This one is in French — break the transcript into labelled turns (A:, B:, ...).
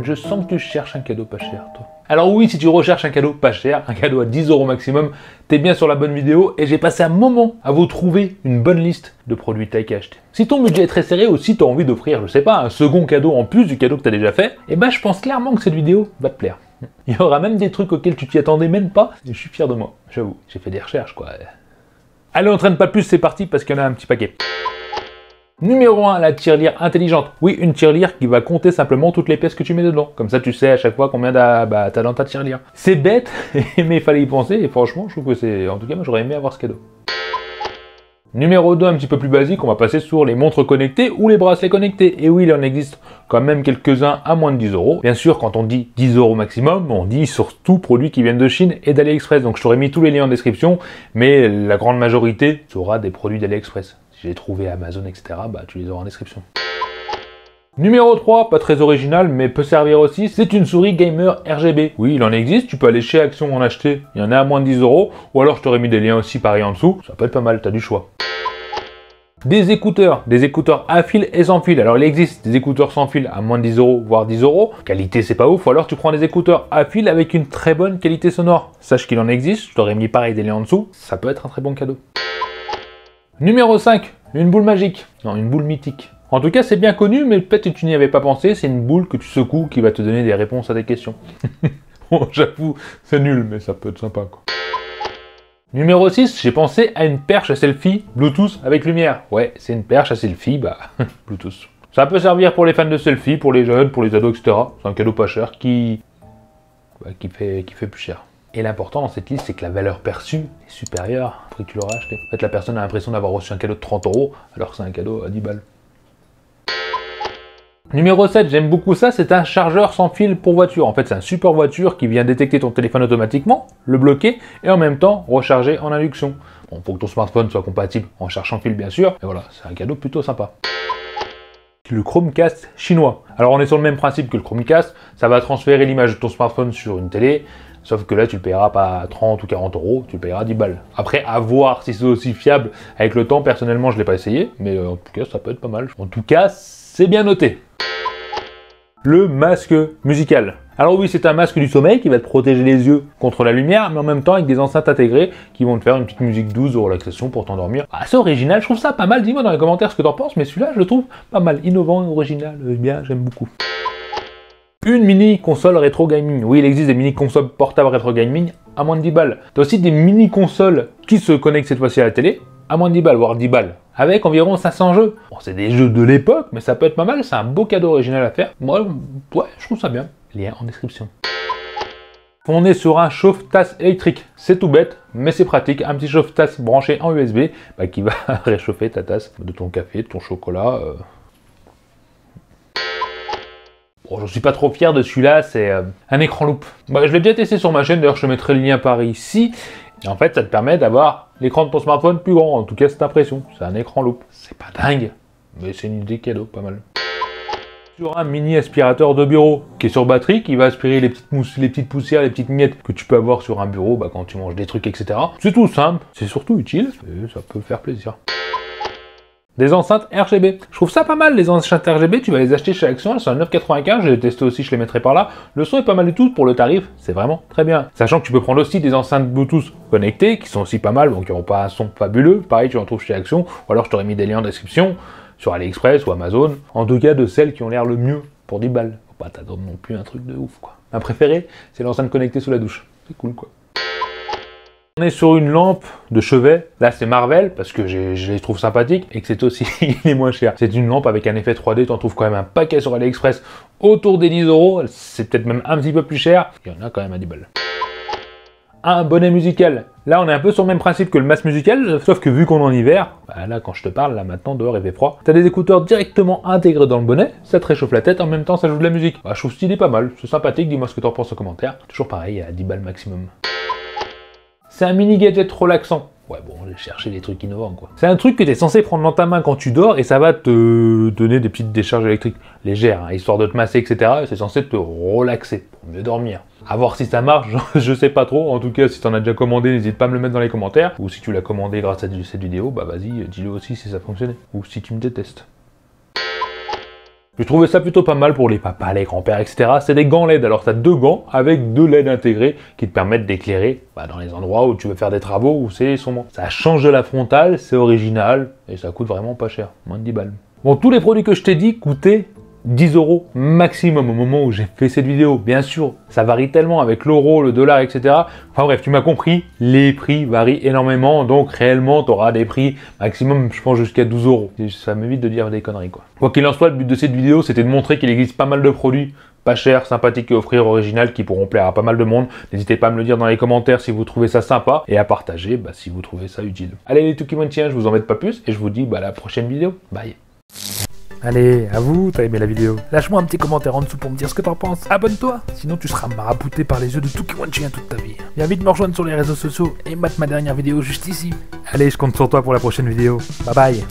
A: je sens que tu cherches un cadeau pas cher, toi. Alors oui, si tu recherches un cadeau pas cher, un cadeau à 10 € maximum, t'es bien sur la bonne vidéo et j'ai passé un moment à vous trouver une bonne liste de produits taille à acheter. Si ton budget est très serré ou si t'as envie d'offrir, je sais pas, un second cadeau en plus du cadeau que t'as déjà fait, eh ben je pense clairement que cette vidéo va te plaire. Il y aura même des trucs auxquels tu t'y attendais même pas et je suis fier de moi, j'avoue. J'ai fait des recherches quoi. Allez, on traîne pas plus, c'est parti parce qu'il y en a un petit paquet. Numéro 1, la tirelire intelligente. Oui, une tirelire qui va compter simplement toutes les pièces que tu mets dedans. Comme ça, tu sais à chaque fois combien t'as dans ta tirelire. C'est bête, mais il fallait y penser et franchement, je trouve que c'est... En tout cas, moi, j'aurais aimé avoir ce cadeau. Numéro 2, un petit peu plus basique, on va passer sur les montres connectées ou les bracelets connectés. Et oui, il en existe quand même quelques-uns à moins de 10 €. Bien sûr, quand on dit 10 € maximum, on dit surtout produits qui viennent de Chine et d'AliExpress. Donc je t'aurais mis tous les liens en description, mais la grande majorité sera des produits d'AliExpress. Si j'ai trouvé Amazon, etc., bah tu les auras en description. Numéro 3, pas très original, mais peut servir aussi, c'est une souris gamer RGB. Oui, il en existe, tu peux aller chez Action en acheter, il y en a à moins de 10 €, ou alors je t'aurais mis des liens aussi pareil en dessous, ça peut être pas mal, t'as du choix. Des écouteurs à fil et sans fil. Alors il existe des écouteurs sans fil à moins de 10 €, voire 10 €. Qualité c'est pas ouf, ou alors tu prends des écouteurs à fil avec une très bonne qualité sonore. Sache qu'il en existe, je t'aurais mis pareil des liens en dessous, ça peut être un très bon cadeau. Numéro 5, une boule magique. Non, une boule mythique. En tout cas c'est bien connu, mais peut-être que tu n'y avais pas pensé, c'est une boule que tu secoues qui va te donner des réponses à tes questions. Bon, j'avoue, c'est nul, mais ça peut être sympa quoi. Numéro 6, j'ai pensé à une perche à selfie Bluetooth avec lumière. Ouais, c'est une perche à selfie, bah, Bluetooth. Ça peut servir pour les fans de selfie, pour les jeunes, pour les ados, etc. C'est un cadeau pas cher qui fait plus cher. Et l'important dans cette liste, c'est que la valeur perçue est supérieure au prix que tu l'auras acheté. En fait, la personne a l'impression d'avoir reçu un cadeau de 30 €, alors que c'est un cadeau à 10 balles. Numéro 7, j'aime beaucoup ça, c'est un chargeur sans fil pour voiture. En fait, c'est un support voiture qui vient détecter ton téléphone automatiquement, le bloquer, et en même temps recharger en induction. Bon, faut que ton smartphone soit compatible en charge sans fil, bien sûr, et voilà, c'est un cadeau plutôt sympa. Le Chromecast chinois. Alors, on est sur le même principe que le Chromecast, ça va transférer l'image de ton smartphone sur une télé, sauf que là, tu le payeras pas 30 ou 40 €, tu le payeras 10 balles. Après, à voir si c'est aussi fiable avec le temps, personnellement, je ne l'ai pas essayé, mais en tout cas, ça peut être pas mal. En tout cas, c'est bien noté. Le masque musical. Alors oui, c'est un masque du sommeil qui va te protéger les yeux contre la lumière, mais en même temps avec des enceintes intégrées qui vont te faire une petite musique douce de relaxation pour t'endormir. C'est original, je trouve ça pas mal. Dis-moi dans les commentaires ce que t'en penses, mais celui-là, je le trouve pas mal, innovant et original. Bien, j'aime beaucoup. Une mini console rétro gaming. Oui, il existe des mini consoles portables rétro gaming à moins de 10 balles. T'as aussi des mini consoles qui se connectent cette fois-ci à la télé à moins de 10 balles, voire 10 balles. Avec environ 500 jeux. Bon, c'est des jeux de l'époque, mais ça peut être pas mal, c'est un beau cadeau original à faire. Moi, ouais, je trouve ça bien. Lien en description. On est sur un chauffe-tasse électrique. C'est tout bête, mais c'est pratique. Un petit chauffe-tasse branché en USB qui va réchauffer ta tasse de ton café, de ton chocolat. Bon, je suis pas trop fier de celui-là, c'est un écran loupe. Je l'ai déjà testé sur ma chaîne, d'ailleurs je te mettrai le lien par ici. Et en fait, ça te permet d'avoir l'écran de ton smartphone plus grand, en tout cas cette impression. C'est un écran loupe. C'est pas dingue, mais c'est une idée cadeau, pas mal. Sur un mini aspirateur de bureau qui est sur batterie, qui va aspirer les petites poussières, les petites miettes que tu peux avoir sur un bureau quand tu manges des trucs, etc. C'est tout simple, c'est surtout utile et ça peut faire plaisir. Des enceintes RGB. Je trouve ça pas mal, les enceintes RGB, tu vas les acheter chez Action, elles sont à 9,95, je les ai testées aussi, je les mettrai par là. Le son est pas mal du tout pour le tarif, c'est vraiment très bien. Sachant que tu peux prendre aussi des enceintes Bluetooth connectées, qui sont aussi pas mal, donc qui n'auront pas un son fabuleux. Pareil, tu en trouves chez Action, ou alors je t'aurais mis des liens en description, sur AliExpress ou Amazon. En tout cas, de celles qui ont l'air le mieux pour 10 balles. Faut pas t'attendre non plus un truc de ouf, quoi. Ma préférée, c'est l'enceinte connectée sous la douche. C'est cool, quoi. On est sur une lampe de chevet, là c'est Marvel, parce que je les trouve sympathiques, et que c'est aussi les moins chers. C'est une lampe avec un effet 3D, tu en trouves quand même un paquet sur AliExpress, autour des 10 €, c'est peut-être même un petit peu plus cher, il y en a quand même à 10 balles. Un bonnet musical. Là on est un peu sur le même principe que le masque musical, sauf que vu qu'on est en hiver, là quand je te parle, là maintenant dehors il fait froid, t'as des écouteurs directement intégrés dans le bonnet, ça te réchauffe la tête, en même temps ça joue de la musique. Je trouve cette idée pas mal, c'est sympathique, dis-moi ce que t'en penses en commentaire. Toujours pareil, à 10 balles maximum. C'est un mini gadget relaxant. Ouais bon, j'ai cherché des trucs innovants quoi. C'est un truc que tu es censé prendre dans ta main quand tu dors et ça va te donner des petites décharges électriques légères, histoire de te masser, etc. C'est censé te relaxer pour mieux dormir. À voir si ça marche, je sais pas trop. En tout cas, si tu en as déjà commandé, n'hésite pas à me le mettre dans les commentaires. Ou si tu l'as commandé grâce à cette vidéo, vas-y, dis-le aussi si ça fonctionnait. Ou si tu me détestes. Je trouvais ça plutôt pas mal pour les papas, les grands-pères, etc. C'est des gants LED. Alors, tu as 2 gants avec 2 LED intégrés qui te permettent d'éclairer dans les endroits où tu veux faire des travaux ou c'est sombre. Ça change de la frontale, c'est original et ça coûte vraiment pas cher, moins de 10 balles. Bon, tous les produits que je t'ai dit coûtaient 10 € maximum au moment où j'ai fait cette vidéo. Bien sûr, ça varie tellement avec l'euro, le dollar, etc. Enfin bref, tu m'as compris, les prix varient énormément, donc réellement, tu auras des prix maximum, je pense, jusqu'à 12 €. Ça m'évite de dire des conneries, quoi. Quoi qu'il en soit, le but de cette vidéo, c'était de montrer qu'il existe pas mal de produits pas chers, sympathiques et offrir original qui pourront plaire à pas mal de monde. N'hésitez pas à me le dire dans les commentaires si vous trouvez ça sympa et à partager si vous trouvez ça utile. Allez les Tukimontiens, je vous embête pas plus et je vous dis à la prochaine vidéo. Bye.
B: Allez, à vous, t'as aimé la vidéo. Lâche-moi un petit commentaire en dessous pour me dire ce que t'en penses. Abonne-toi, sinon tu seras marabouté par les yeux de Tukimonchien toute ta vie. Viens vite me rejoindre sur les réseaux sociaux et mate ma dernière vidéo juste ici. Allez, je compte sur toi pour la prochaine vidéo. Bye bye.